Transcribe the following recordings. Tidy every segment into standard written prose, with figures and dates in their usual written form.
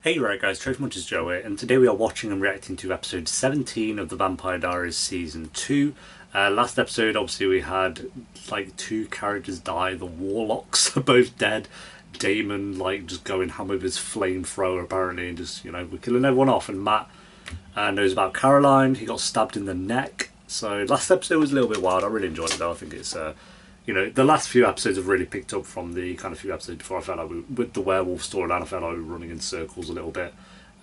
Hey right guys, Treasure Munchers Joe here, and today we are watching and reacting to episode 17 of the Vampire Diaries Season 2. Last episode, obviously, we had like two characters die. The Warlocks are both dead. Damon, like, just going ham with his flamethrower, apparently, and just, we're killing everyone off. And Matt knows about Caroline. He got stabbed in the neck. So, last episode was a little bit wild. I really enjoyed it, though. I think it's, the last few episodes have really picked up from the kind of few episodes before. I felt like with the werewolf storyline, I felt like we were running in circles a little bit.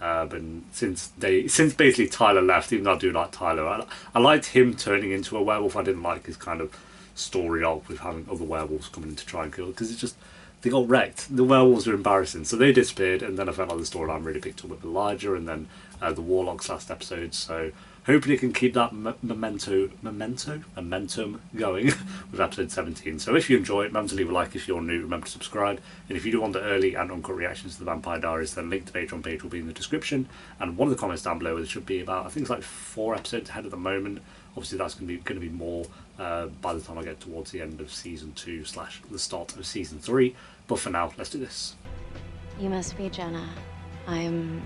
But since basically Tyler left, even though I do like Tyler, I liked him turning into a werewolf. I didn't like his kind of story arc with having other werewolves coming in to try and kill, because it just, they got wrecked. The werewolves were embarrassing, so they disappeared, and then I felt like the storyline really picked up with Elijah, and then the Warlocks last episode. So hopefully it can keep that momentum going with episode 17. So if you enjoy it, remember to leave a like. If you're new, remember to subscribe. And if you do want the early and uncut reactions to the Vampire Diaries, then link to the Patreon page will be in the description. And one of the comments down below, there should be about, I think it's like 4 episodes ahead at the moment. Obviously that's going to be more by the time I get towards the end of Season 2 / the start of Season 3. But for now, let's do this. You must be Jenna. I'm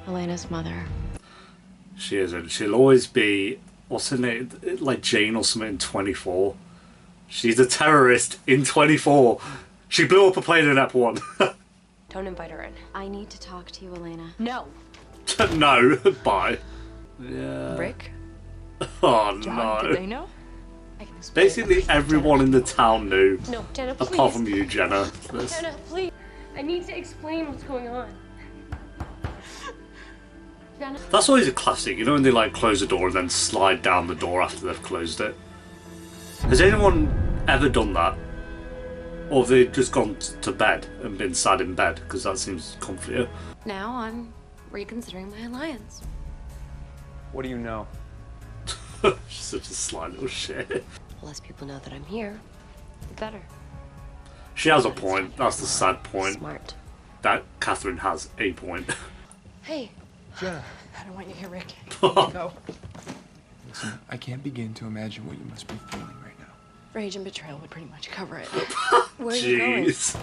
Elena's mother. She isn't. She'll always be, what's her name, like Jane or something in 24. She's a terrorist in 24. She blew up a plane in Ep 1. Don't invite her in. I need to talk to you, Elena. No. No, bye. Yeah. Rick? Oh John, no. did they know? I can explain. Basically everyone in the town knew. No, Jenna, please. Apart from you, Jenna. Jenna, please. I need to explain what's going on. Jenna. That's always a classic, when they like close the door and then slide down the door after they've closed it. Has anyone ever done that? Or have they just gone to bed and been sad in bed? Because that seems comfier. Now I'm reconsidering my alliance. What do you know? She's such a sly little shit. The less people know that I'm here, the better. She has a point. That's the sad point. Smart. That Catherine has a point. Hey. Jenna. I don't want you here, Rick. No. Listen, I can't begin to imagine what you must be feeling right now. Rage and betrayal would pretty much cover it. Where are you going? Jeez.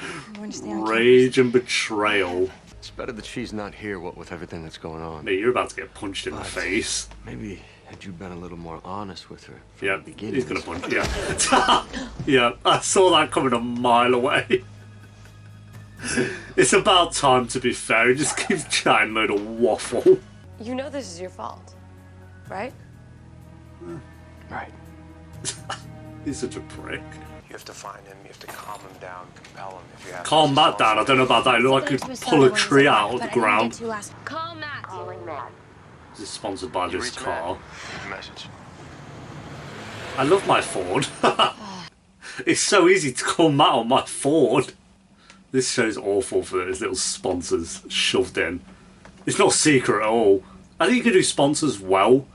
I'm going to stay on Rage and betrayal. It's better that she's not here, what with everything that's going on. Mate, you're about to get punched in the face. Maybe had you been a little more honest with her from Yeah, the beginning. he's gonna punch. Yeah. Yeah, I saw that coming a mile away. It's about time, to be fair. He just keeps chatting a load of waffle. You know this is your fault, right? Right. He's such a prick. You have to find him, you have to calm him down, compel him if you have to. Calm Matt down. I don't know about that. It looked like I could pull a tree out of the ground. Call Matt. Calling Matt. This is sponsored by this reach car. Message. I love my Ford. It's so easy to call Matt on my Ford. This show's awful for those little sponsors shoved in. It's not secret at all. I think you can do sponsors well.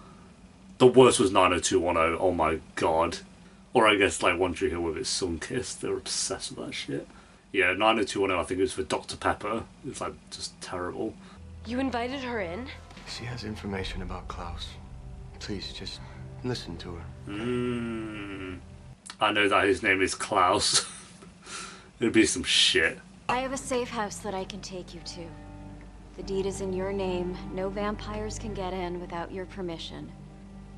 The worst was 90210. Oh my god. Or I guess like One Tree Hill with its Sunkissed. They're obsessed with that shit. Yeah, 90210, I think it was for Dr. Pepper. It's like just terrible. You invited her in? She has information about Klaus. Please, just listen to her. I know that his name is Klaus. It'd be some shit. I have a safe house that I can take you to. The deed is in your name. No vampires can get in without your permission.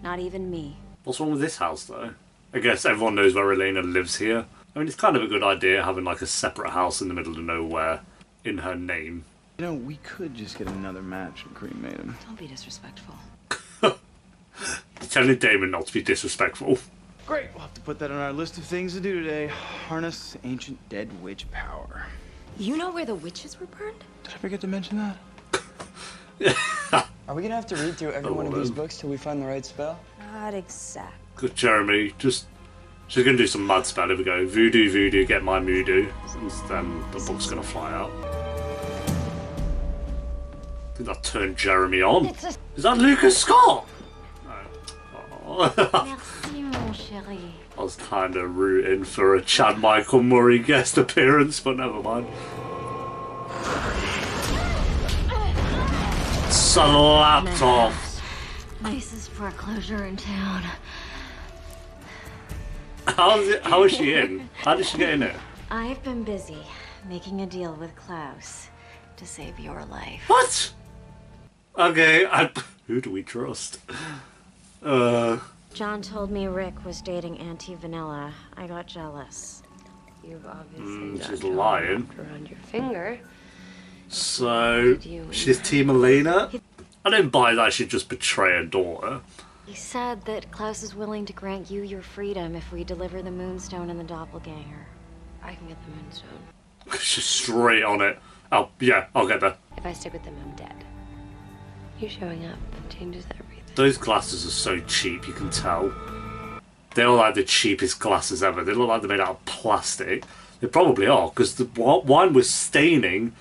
Not even me. What's wrong with this house though? I guess everyone knows where Elena lives here. I mean, it's kind of a good idea having like a separate house in the middle of nowhere in her name. We could just get another match and cremate him. Don't be disrespectful. Telling Damon not to be disrespectful. Great, we'll have to put that on our list of things to do today. Harness ancient dead witch power. You know where the witches were burned? Did I forget to mention that? Are we gonna have to read through every one of these books till we find the right spell? Not exact. Good Jeremy, she's gonna do some mad spell. Here we go. Voodoo, voodoo, get my moodoo. And then the book's gonna fly out. I think that turned Jeremy on. Is that Lucas Scott? No. Oh. Merci, mon chéri. I was kind of rooting for a Chad Michael Murray guest appearance, but never mind. Slapped off. Nicest foreclosure in town. How is she in? How did she get in it? I've been busy making a deal with Klaus. to save your life. What? Okay, who do we trust? John told me Rick was dating Auntie Vanilla. I got jealous. You've obviously she's got John lying. wrapped around your finger. So, she's Team Elena? I don't buy that she'd just betray her daughter. He said that Klaus is willing to grant you your freedom if we deliver the Moonstone and the Doppelganger. I can get the Moonstone. She's straight on it. Oh, yeah, I'll get there. If I stick with them, I'm dead. You showing up changes everything. Those glasses are so cheap, you can tell. They are like the cheapest glasses ever. They look like they're made out of plastic. They probably are, because the wine was staining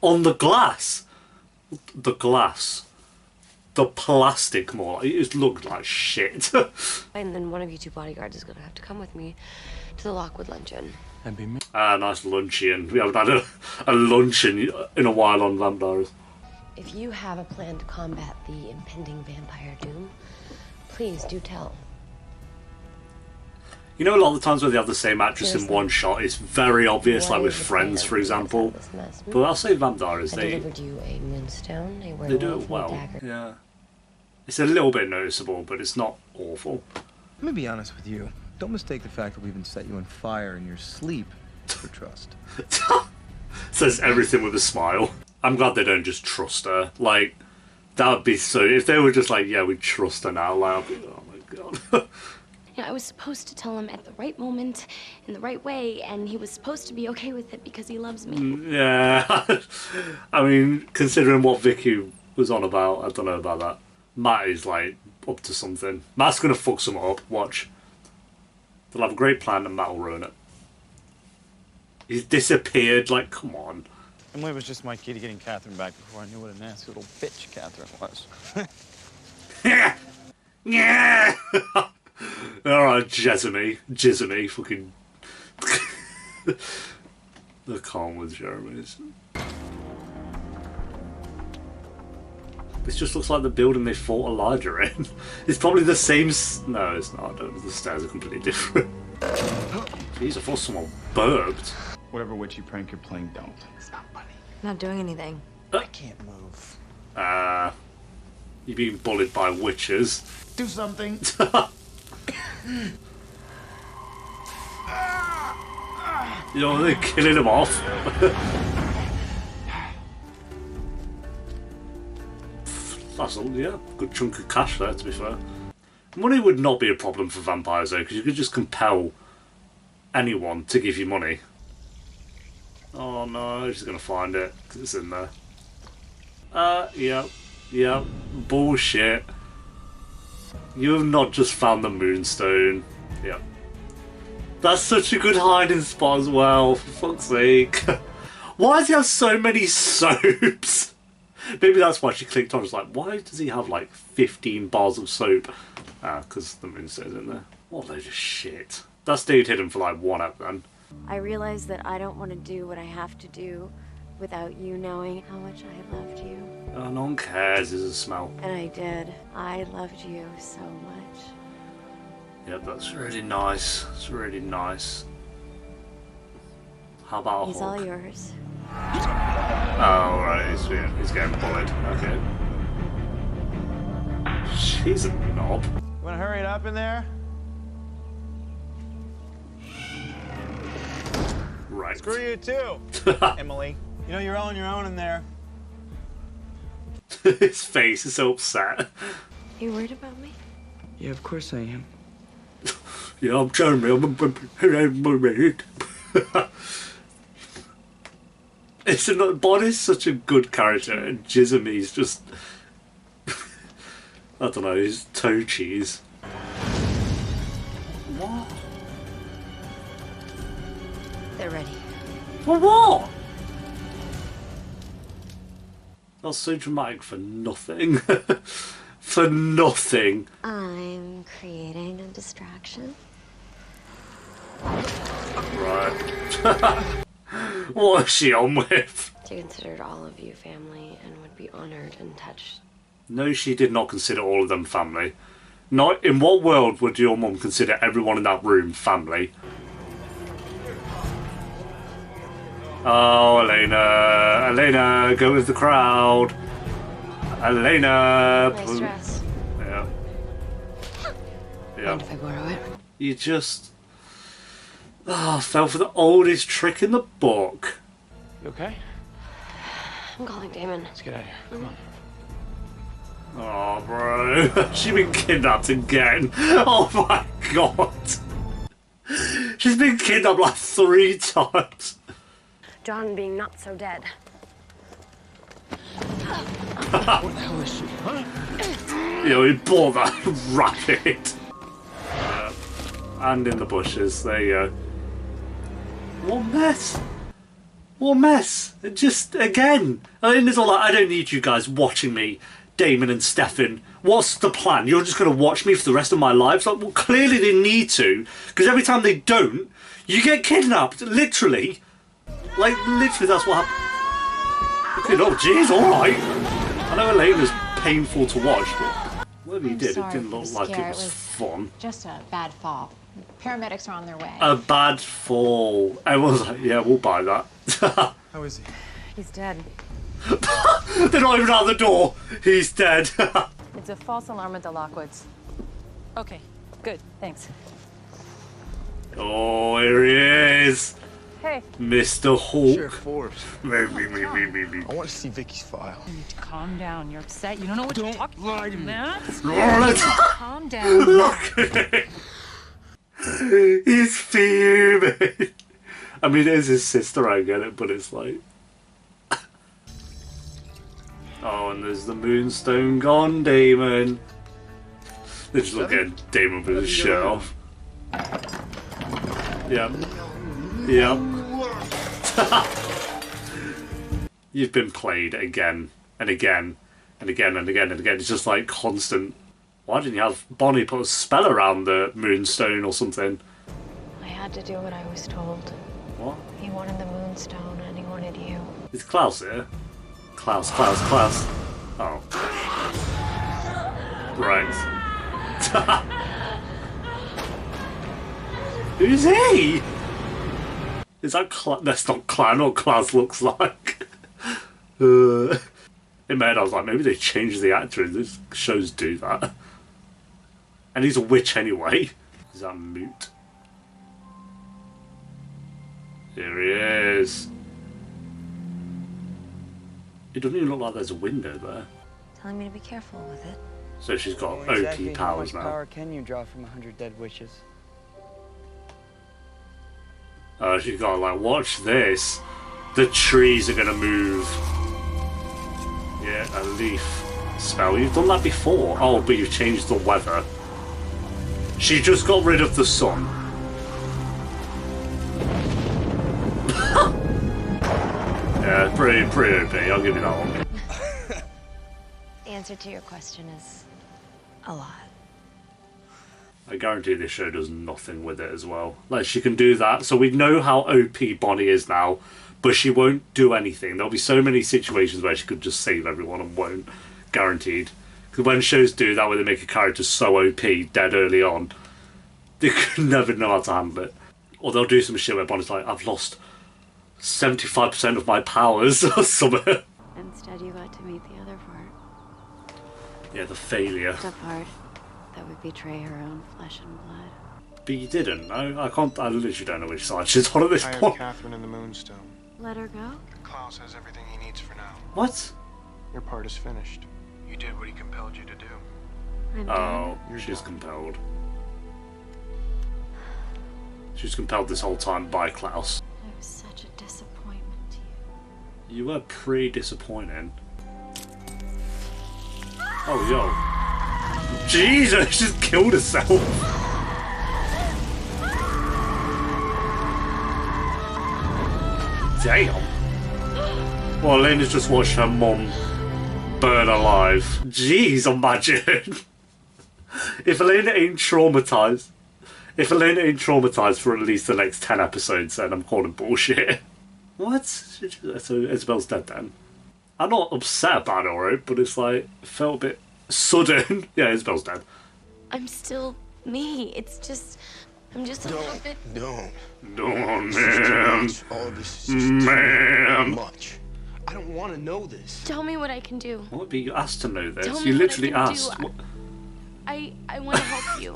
on the glass. The glass. The plastic more. It just looked like shit. And then one of you two bodyguards is going to have to come with me to the Lockwood luncheon. That'd be me. Ah, nice luncheon. We haven't had a luncheon in a while on Vampires. If you have a plan to combat the impending vampire doom, please do tell. You know, a lot of the times where they have the same actress in one shot, it's very obvious, like with Friends, for example. But I'll say Vampires, I delivered you a moonstone, a they do werewolf, it and a well. dagger. Yeah. It's a little bit noticeable, but it's not awful. Let me be honest with you. Don't mistake the fact that we even set you on fire in your sleep for trust. Says everything with a smile. I'm glad they don't just trust her. Like, that would be so... If they were just like, yeah, we trust her now, like, I'd be, oh my god. Yeah, I was supposed to tell him at the right moment, in the right way, and he was supposed to be okay with it because he loves me. Yeah. I mean, considering what Vicky was on about, I don't know about that. Matt is, like, up to something. Matt's gonna fuck some up, watch. They'll have a great plan and Matt will ruin it. He's disappeared, like, come on. Emily was just my key to getting Catherine back before I knew what a nasty little bitch Catherine was. Yeah! Yeah! Alright, Jezemy, fucking... The calm with Jeremy's. This just looks like the building they fought Elijah in. It's probably the same... No, it's not. The stairs are completely different. Jeez, I thought someone burped. Whatever witchy prank you're playing, don't. It's not funny. I'm not doing anything. I can't move. You're being bullied by witches. Do something. You know, they're killing him off. That's all, yeah. Good chunk of cash there, to be fair. Money would not be a problem for vampires, though, because you could just compel anyone to give you money. Oh no, she's gonna find it, because it's in there. Yep. Bullshit. You have not just found the Moonstone. Yep. That's such a good hiding spot as well, for fuck's sake. Why does he have so many soaps? Maybe that's why she clicked on. It's like, why does he have like 15 bars of soap? Because the Moonstone's in there. What a load of shit. That stayed hidden for like 1 up then. I realize that I don't want to do what I have to do without you knowing how much I loved you. Oh, no one cares, there's a smell. And I did. I loved you so much. Yep, that's really nice. It's really nice. How about a He's hug? all yours. Oh, right, he's getting bullied. Okay. She's a knob. Wanna hurry it up in there? Right. Screw you too, Emily. You know you're on your own in there. His face is so upset. You worried about me? Yeah, of course I am. Yeah, I'm Jeremy. I'm married. It's not. Bonnie's such a good character, and Jizamy's just. I don't know. He's toe cheese. What? They're ready. For what? That's so dramatic for nothing. For nothing. I'm creating a distraction. Right. What is she on with? She considered all of you family and would be honored and touched. No, she did not consider all of them family. Not in what world would your mum consider everyone in that room family? Oh, Elena. Elena, go with the crowd. Elena. Nice dress. Yeah. Yeah. Mind if I borrow it? You just fell for the oldest trick in the book. You okay? I'm calling Damon. Let's get out of here. Come on. Oh, bro. She's been kidnapped again. Oh my god. She's been kidnapped like 3 times. John being not so dead. What the hell is she, huh? You know, he bought that rabbit. Yeah. And in the bushes, there you go. What mess? What mess? Just, again. I mean, it's all like, I don't need you guys watching me, Damon and Stefan. What's the plan? You're just going to watch me for the rest of my life? It's like, well, clearly they need to, because every time they don't, you get kidnapped, literally. Like, literally, that's what happened. Oh, jeez, alright. I know Elena's painful to watch, but whatever you did, it didn't look like it was fun. Just a bad fall. Paramedics are on their way. A bad fall. Everyone's like, yeah, we'll buy that. How is he? He's dead. They're not even out the door. He's dead. It's a false alarm at the Lockwoods. Okay, good, thanks. Oh, here he is. Hey. Mr. Hawk. Sheriff Forbes. Me. I want to see Vicky's file. You need to calm down. You're upset. You don't know what you're talking about. lie to me. Let's Calm down. look at him. He's fuming. I mean, it is his sister, I get it, but it's like... Oh, and there's the moonstone gone, Damon. They just look at Damon with his shirt off. Yep. You've been played again and again and again and again and again. It's just like constant. Why didn't you have Bonnie put a spell around the moonstone or something? I had to do what I was told. What? He wanted the moonstone and he wanted you. Is Klaus here? Klaus. Oh. Right. Who's he? Is that that's not Clan or Klaus looks like. In my head I was like, maybe they changed the actor and these shows do that. And he's a witch anyway. Is that Moot? Here he is. It doesn't even look like there's a window there. Telling me to be careful with it. So she's got Well, exactly OP how powers much now. power can you draw from 100 dead witches? She's got like, watch this. The trees are gonna move. Yeah, a leaf spell. You've done that before. Oh, but you've changed the weather. She just got rid of the sun. Yeah, pretty OP. I'll give you that one. The answer to your question is a lot. I guarantee this show does nothing with it as well. Like, she can do that, so we know how OP Bonnie is now, but she won't do anything. There'll be so many situations where she could just save everyone and won't. Guaranteed. Because when shows do that, where they make a character so OP dead early on, they could never know how to handle it. Or they'll do some shit where Bonnie's like, I've lost 75% of my powers or something. Instead, you got to meet the other part. Yeah, the failure. The part that would betray her own flesh and blood. But you didn't, no? I literally don't know which side she's on at this Hired point. Catherine in the Moonstone. Let her go? Klaus has everything he needs for now. What? Your part is finished. You did what he compelled you to do. I'm Oh, You're she's done. compelled. She was compelled this whole time by Klaus. I was such a disappointment to you. You were pretty disappointing. Oh, yo. Jesus, she just killed herself. Damn. Well, Elena's just watched her mum burn alive. Jeez, imagine. If Elena ain't traumatized for at least the next 10 episodes, then I'm calling bullshit. What? So Isabel's dead then? I'm not upset about it, alright, but it's like, it felt a bit sudden. Yeah, Isabel's dead. I'm still me. It's just I'm just a little bit... Don't. Oh, This is too man. much. All this is just too Man. much. I don't want to know this. Tell me what I can do. What? But you asked to know this. Tell You me what I literally can do. asked. What? I want to help you.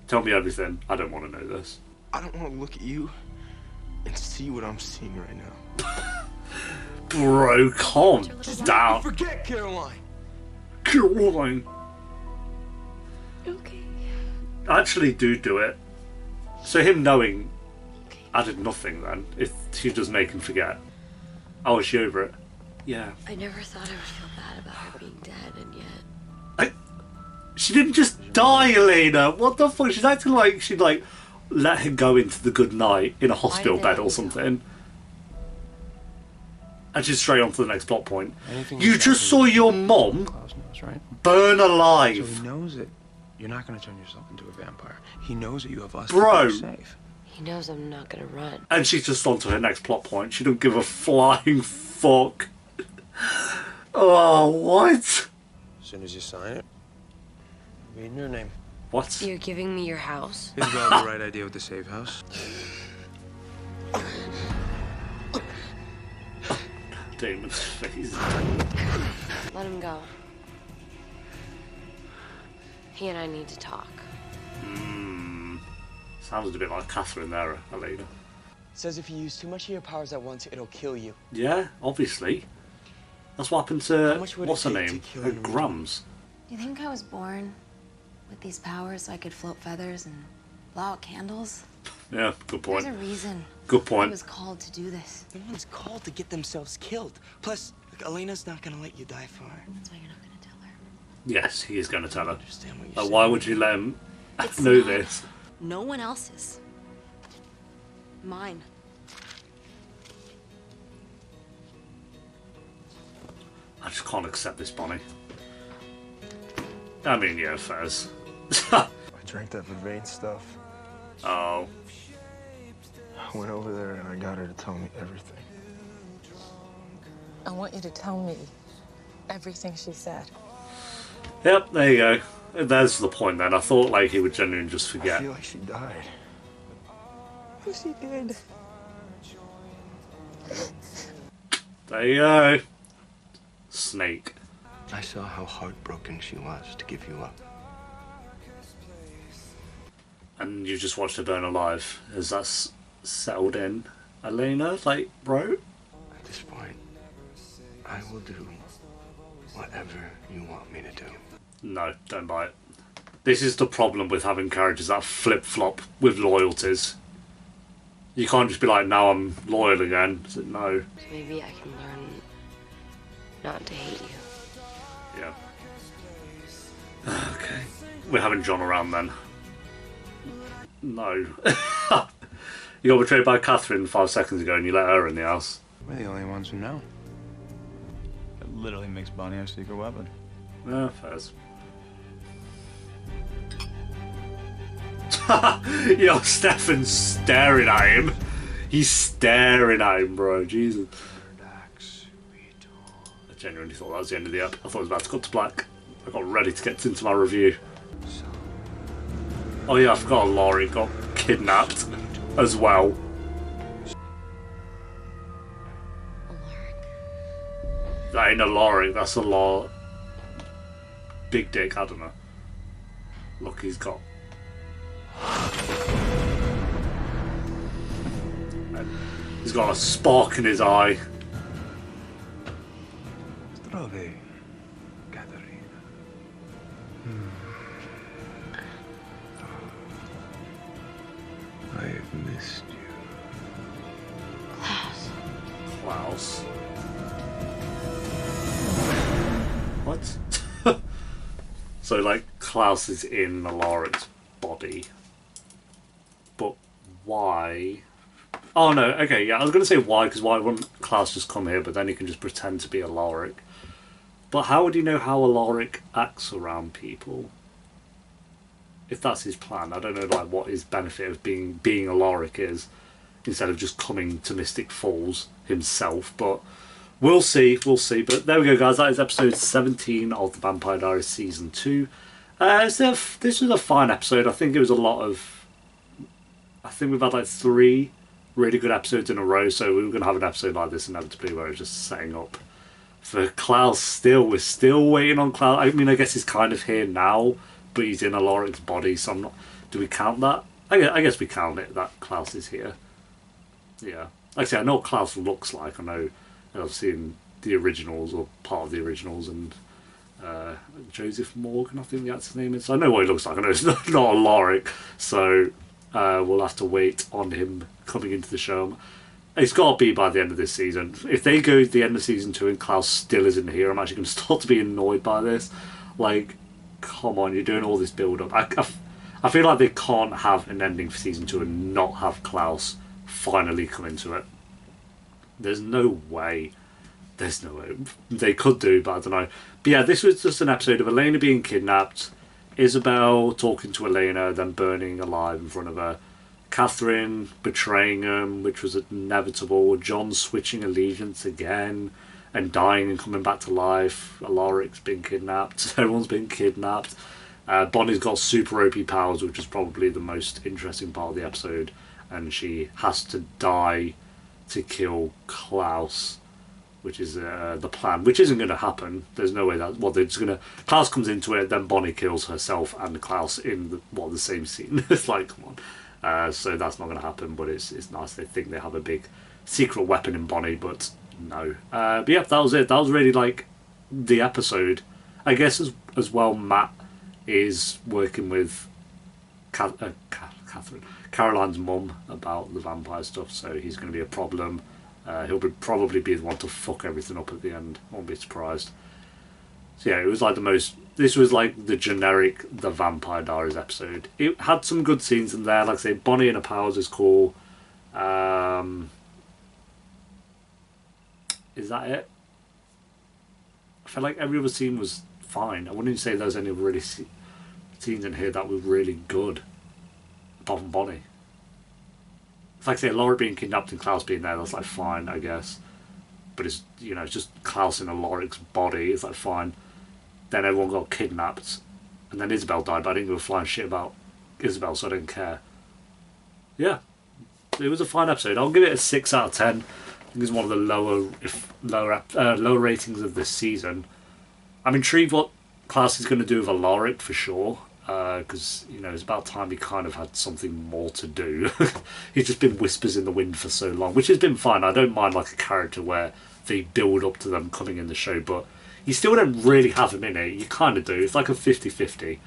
Tell me everything. I don't want to know this. I don't want to look at you and see what I'm seeing right now. Bro, calm down. Forget Caroline. Caroline. Okay. Actually do it. So him knowing added nothing then, if she does make him forget. Oh, is she over it? Yeah. I never thought I would feel bad about her being dead, and yet... She didn't just die, Elena! What the fuck? She's acting like she'd like let him go into the good night in a hospital did bed they or let something. And she's straight on to the next plot point. Anything You that's just saw happened- your mom Klaus knows, right? burn So alive. he knows that you're not going to turn yourself into a vampire. He knows that you have us to Bro. keep you safe. He knows I'm not gonna run. And she's just on to her next plot point. She don't give a flying fuck. Oh, what? As soon as you sign it, it'll be in your name. What? You're giving me your house? He's got the right idea with the safe house. Damon's face. Let him go. He and I need to talk. Sounds a bit like Catherine there, Elena. Says if you use too much of your powers at once, it'll kill you. Yeah, obviously. That's what happened How to, much would it what's her take to name? kill Her you? Grams. You think I was born with these powers so I could float feathers and blow out candles? Yeah, good There's point. a reason Good I point. was called to do this. No one's called to get themselves killed. Plus, like, Elena's not gonna let you die for her. That's why you're not gonna tell her. Yes, he is going to tell her. Understand what you're Why saying? would you let him It's know not this? No one else's. Mine. I just can't accept this, Bonnie. I mean, yeah, Fez. I drank that Vervain stuff. Oh. I went over there and I got her to tell me everything. I want you to tell me everything she said. Yep, there you go. There's the point then. I thought like he would genuinely just I forget. feel like she died. She did. There you go. Snake. I saw how heartbroken she was to give you up. And you just watched her burn alive. Has that settled in? Elena, like, bro? At this point, I will do whatever you want me to do. No, don't buy it. This is the problem with having characters that flip-flop with loyalties. You can't just be like, now I'm loyal again. It's like, no. So maybe I can learn not to hate you. Yeah. Okay. We're having John around then. No. You got betrayed by Catherine 5 seconds ago and you let her in the house. We're the only ones who know. It literally makes Bonnie our secret weapon. Yeah, fairs. Yo, Stefan's staring at him. He's staring at him, bro. Jesus. I genuinely thought that was the end of the app. I thought it was about to cut to black. I got ready to get into my review. Oh yeah, I forgot Laurie got kidnapped as well. That ain't a Laurie, that's a law. Big dick, I don't know. Look, he's got. He's got a spark in his eye. Zdrowie, Katarina. I have missed you. Klaus. What? So, like, Klaus is in Laura's body. But why? Oh, no, okay, yeah, I was going to say why, because why wouldn't Klaus just come here, but then he can just pretend to be Alaric. But how would he know how Alaric acts around people? If that's his plan, I don't know, like, what his benefit of being Alaric is, instead of just coming to Mystic Falls himself, but we'll see, but there we go, guys. That is episode 17 of the Vampire Diaries Season 2. This was a fine episode. I think it was a lot of I think we've had like 3 really good episodes in a row, so we were going to have an episode like this inevitably where it's just setting up for Klaus still. We're still waiting on Klaus. I mean, I guess he's kind of here now, but he's in Alaric's body, so I'm not... Do we count that? I guess we count it, that Klaus is here. Yeah. Like I say, I know what Klaus looks like. I know I've seen the originals, or part of the originals, and Joseph Morgan, I think that's his name is. So I know what he looks like. I know it's not Alaric, so we'll have to wait on him coming into the show. It's got to be by the end of this season. If they go to the end of season 2 and Klaus still isn't here, I'm actually going to start to be annoyed by this. Like, come on, you're doing all this build-up. I feel like they can't have an ending for season 2 and not have Klaus finally come into it. There's no way. There's no way. They could do, but I don't know. But yeah, this was just an episode of Elena being kidnapped, Isabel talking to Elena, then burning alive in front of her, Catherine betraying him, which was inevitable, John switching allegiance again and dying and coming back to life, Alaric's been kidnapped, everyone's been kidnapped. Bonnie's got super OP powers, which is probably the most interesting part of the episode, and she has to die to kill Klaus, which is the plan, which isn't going to happen. There's no way that... Well, they're just going to... Klaus comes into it, then Bonnie kills herself and Klaus in the same scene. It's like, come on. So that's not going to happen, but it's nice. They think they have a big secret weapon in Bonnie, but no. But yeah, that was it. That was really, like, the episode. I guess as well, Matt is working with Catherine, Caroline's mum, about the vampire stuff, so he's going to be a problem. He'll probably be the one to fuck everything up at the end. Won't be surprised. So yeah, it was like the most... This was like the generic The Vampire Diaries episode. It had some good scenes in there. Like I say, Bonnie and her powers is cool. Is that it? I felt like every other scene was fine. I wouldn't even say there's any really scenes in here that were really good, apart from Bonnie. It's like, say, Laura being kidnapped and Klaus being there, that's like fine, I guess. But it's, you know, it's just Klaus in Alaric's body, it's like fine. Then everyone got kidnapped, and then Isabel died, but I didn't give a flying shit about Isabel, so I didn't care. Yeah, it was a fine episode. I'll give it a 6 out of 10. I think it's one of the lower ratings of this season. I'm intrigued what Klaus is going to do with Alaric for sure. Because, you know, it's about time he kind of had something more to do. He's just been whispers in the wind for so long, which has been fine. I don't mind like a character where they build up to them coming in the show, but you still don't really have him in it. You kind of do. It's like a 50-50.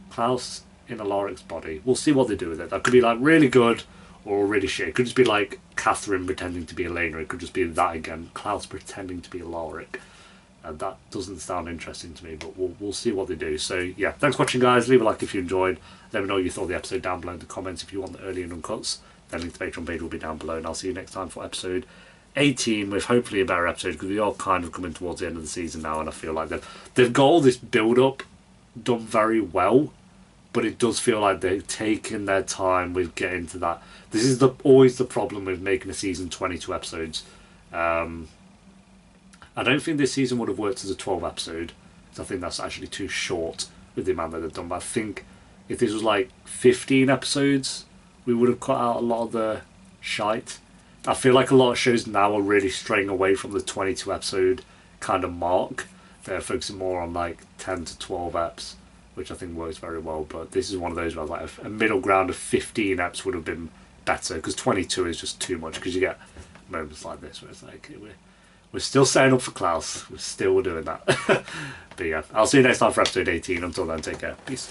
Klaus in Alaric's body. We'll see what they do with it. That could be like really good or really shit. It could just be like Catherine pretending to be Elena. It could just be that again. Klaus pretending to be Alaric. That doesn't sound interesting to me, but we'll see what they do. So yeah, thanks for watching, guys. Leave a like if you enjoyed. Let me know what you thought of the episode down below in the comments. If you want the early and uncuts, then link to the Patreon page will be down below, and I'll see you next time for episode 18 with hopefully a better episode, because we are kind of coming towards the end of the season now, and I feel like they've got all this build up done very well, but it does feel like they've taken their time with getting to that. This is always the problem with making a season 22 episodes. I don't think this season would have worked as a 12 episode, because I think that's actually too short with the amount that they've done. But I think if this was like 15 episodes, we would have cut out a lot of the shite. I feel like a lot of shows now are really straying away from the 22 episode kind of mark. They're focusing more on like 10 to 12 eps, which I think works very well. But this is one of those where like a middle ground of 15 eps would have been better, because 22 is just too much, because you get moments like this where it's like we're still setting up for Klaus. We're still doing that. But yeah, I'll see you next time for episode 18. Until then, take care. Peace.